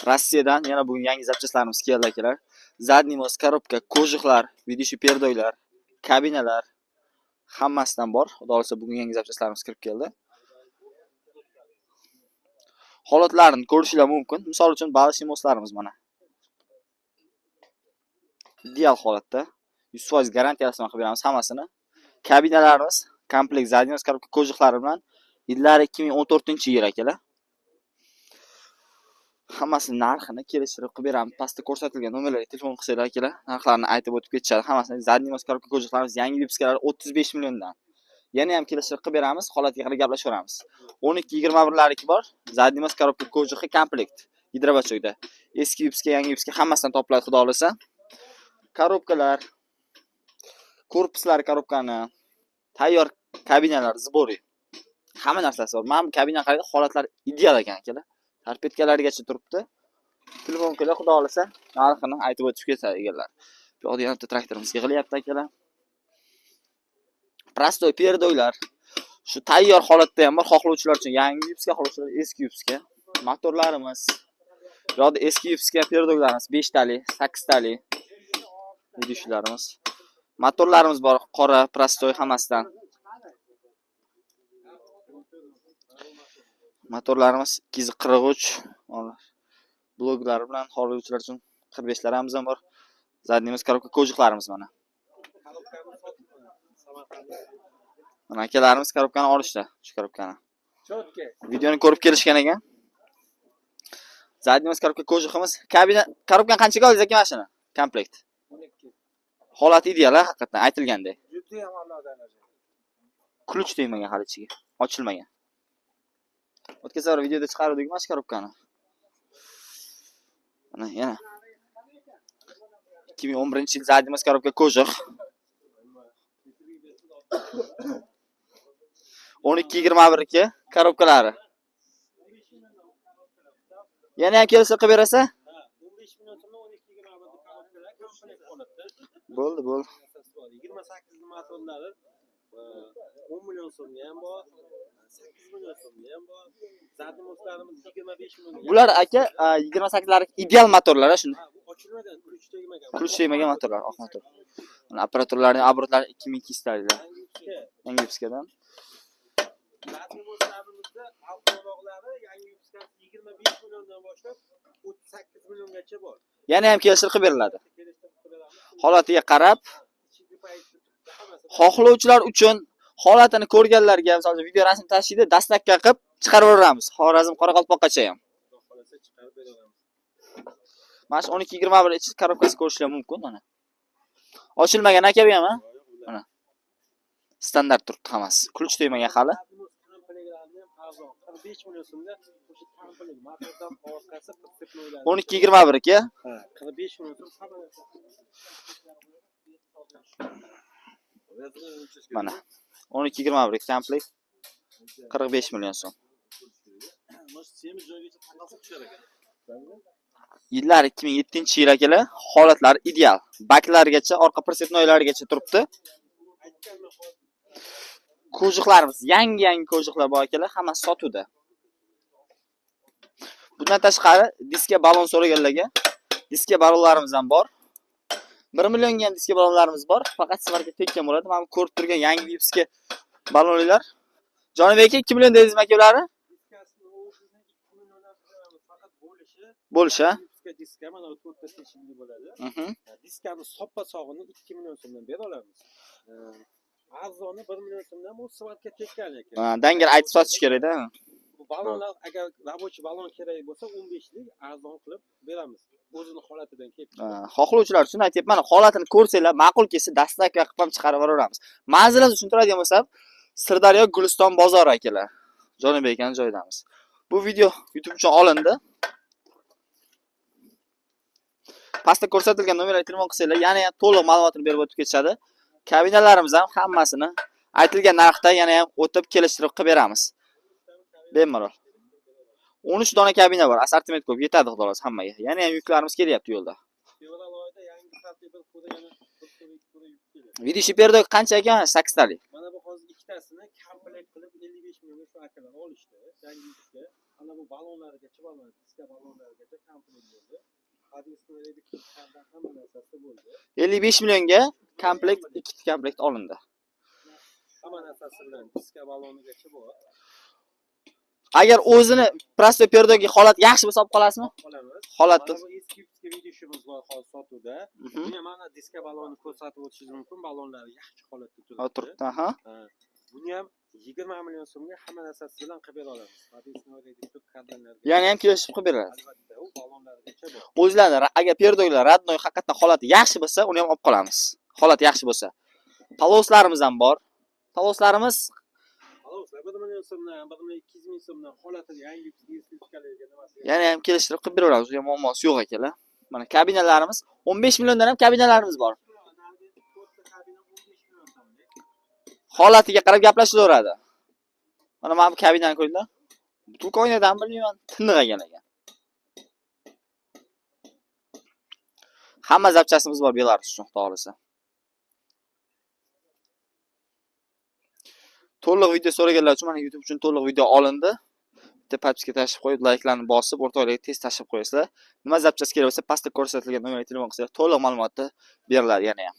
Rossiyadan yana bugun yangi zapchastlarimiz keldi akalar. Zadniy mos, korobka, ko'jiqlar, vidishi perdoylar, kabinalar hammasidan bor. Xudo xolasa bugun yangi zapchastlarimiz kirib keldi. Holatlarini ko'rishinglar mumkin. Misol uchun balishli moslarimiz mana. Ideal holatda. 100% garantiyasini qilib beramiz hammasini. Kabinalarimiz komplekt zadniy mos, korobka, ko'jiqlari bilan yillari 2014-yil akalar. Hammasini narxini kelishtirib qilib beramiz. Pastda ko'rsatilgan nomerlarga telefon qilsanglar akalar, narxlarini aytib o'tib ketishadi. Hammasini zadniy mos, korobka, ko'jiqlarimiz yangi vipskalar 35 milliondan. Yana ham kelishtirib qilib beramiz, holatiga qarab gaplashaveramiz. 12-21larniki bor. Zadniy mos, korobka, ko'jiqi komplekt. Gidrobachoyda. Eski vipska, yangi vipska hammasidan topiladi xudo xolasa. Korobkalar, korpuslar korobkani, tayyor kabinalar, zbori. Hamma narsasi bor. Men bu kabina qaraydi, holatlari ideal ekan akalar. Tarpetkalarigacha turibdi. Telefon qilib xudo xolasa narxini aytib o'tib ketadi egallar. Bu yoqda yana bitta traktorimiz yig'ilyapti akalar. Prostoy perdoylar. Shu tayyor holatda ham bor, xohlovchilar uchun yangi vipska, xohlovchilar eski vipska. Motorlarimiz. Bu yoqda eski vipska perdoylarimiz 5 tali, 8 tali. Vidishlarimiz. Motorlarimiz bor, qora, prostoy hammasidan. Motorlarimiz 243 bloklar bilan xohlovchilar uchun 45 larimiz ham bor. Zadniy mos, korobka, ko'jiqlarimiz mana. Mana akalarimiz korobkani olishdi, shu korobkani. Videoni ko'rib kelishgan ekan. Zadniy mos, korobka, ko'jiqimiz. Kabina korobkani qanchaga oldingiz aka mashina? Komplekt. 12. Holati ideal, haqiqatan aytilgandek. Juda ham a'lo. Ключ tegmagan hali ichiga, ochilmagan. O'tgan safar videoda chiqardik mana shu korobkani. Mana yana 2011-yil zadniy mos, korobka, ko'jiq. 12-21 korobkalari. Yana ham kelsa qilib berasa? 15 million so'mdan 12-21 korobkalar komplekt holatda. Bo'ldi. 28 motorlari 10 million so'mga ham bor. 8 million so'mga ham bor. Zadniy moslarimiz 25 million. Bular aka 28 lar ideal motorlar shunday. Ochilmagan, ключ tegmagan motorlar, oq motor. Mana apparaturlarning obrotlari 2200 talar. Yangi vipskadan. Zadniy moslarimizda avtobog'lari yangi vipska 25 milliondan boshlab 38 milliongacha bor. Yana ham kelishtirib qilib beriladi. Holatiga qarab xohlovchilar uchun holatini ko'rganlarga, masalan, video rasm tashiydi, dastlabki qilib chiqarib yuboramiz. Xorazm, Qoraqalpoqqacha ham. Mana shu 12-21 ichi korobkasi ko'rishlar mumkin mana. Ochilmagan aka bu ham, mana. Standart turibdi hammasi. Ключ tegmagan hali. 45 million so'mda o'sha komplekt motordan orqasi 12-21 aka. Ha, 45 million so'm mana 12-21 komplekt 45 million so'm. Yillar 2007-yil akalar, holatlar ideal. Baklarigacha, orqa prsetnoylarigacha turibdi. Ko'jiqlarimiz yangi ko'jiqlar bor akalar, hammasi sotuvda. Bundan tashqari diska balon so'raganlarga diska balonlarimiz ham bor. 1 millionga diska balonlarimiz bor. Faqat sizlarga tekkan bo'ladi. Mana ko'rib turgan yangi vipska balonlar. Jonibek aka 2 million dedingizmi aka ularni? Diskasini o'zini 2 milliondan faqat bo'lishi. Diska mana 4 ta seçimli bo'ladi. Diskani soppa-sog'ini 2 million so'mdan bera olamiz. Arzoni 1 million so'mdan bu sifatga tekkan ekan. Dangal aytib sotish kerak-da. Bu balonlar agar rabochiy balon kerak bo'lsa 15 lik arzon qilib beramiz. O'zini holatidan kelib. Xohlovchilar uchun aytayapman, mana holatini ko'rsanglar, ma'qul kelsa dastlabki qilib ham chiqarib yuboramiz. Manzilimizni tushuntiradigan bo'lsam, Sirdaryo Guliston bozori akalar. Jonibek akaning joyidamiz. Bu video YouTube uchun olindi. Pastda ko'rsatilgan nomerlarga telefon qilsanglar, yana ham to'liq ma'lumotni berib o'tib ketishadi. Kabinalarimiz ham hammasini aytilgan narxda yana ham o'tib kelishtirib qilib beramiz. Bemalol. 13 dona kabina bor, assortiment ko'p, yetadi xudo xolasa hammaga. Yana ham yuklarimiz kelyapti yo'lda. Vidishi perdoy qancha ekan? 8 talik. Mana bu hozir ikkitasini komplekt qilib 55 millionga shu akalar olishdi. Yangi ishga. Ana bu balonlargacha, diska balonlargacha komplekt bo'ldi. Adresni verdik, hamma narsasi bo'ldi. 55 millionga komplekt, ikkita komplekt olindi. Hamma narsasi bilan diska balonigacha bor. Agar o'zini prostoy perdogi holat yaxshi bo'lsa olib qolasizmi? Qolamiz. Holatni. Mana bu eski videoshimiz bor hozir sotuvda. Buni mana diska balonni ko'rsatib o'tishingiz mumkin. Balonlari yaxshi holatda turibdi. Aha. Buni ham 20 million so'mga hamma narsasi bilan qilib bera olamiz. Adresni o'raydik, kadrlarga. Ya'ni ham kelishib qilib berasiz. Albatta, u balonlargacha bor. O'zlari agar perdoglar radnoy haqiqatan holati yaxshi bo'lsa, uni ham olib qolamiz. Holati yaxshi bo'lsa. Paloslarimiz ham bor. Paloslarimiz 1 million so'mdan, 200 ming so'mdan holati yangi diskalarga nimasi. yana ham kelishtirib qilib beraveramiz. U ham muammosi yo'q akalar. Mana kabinalarimiz 15 milliondan ham kabinalarimiz bor. Holatiga qarab gaplashaveradi. Mana bu kabinani ko'ringlar. Butuka oynadan 1 million tindigan ekan. Hamma zapchastimiz bor Belarus uchun, xudo xolasa. To'liq video so'raganlar uchun mana YouTube uchun to'liq video olindi. Bitta podpiska tashib qo'yib, layklarni bosib, o'rtoqlarga tez tashib qo'yasizlar. Nima zapchast kerak bo'lsa, pastda ko'rsatilgan nomerga telefon qilsangiz, to'liq ma'lumotni beriladi yana ham.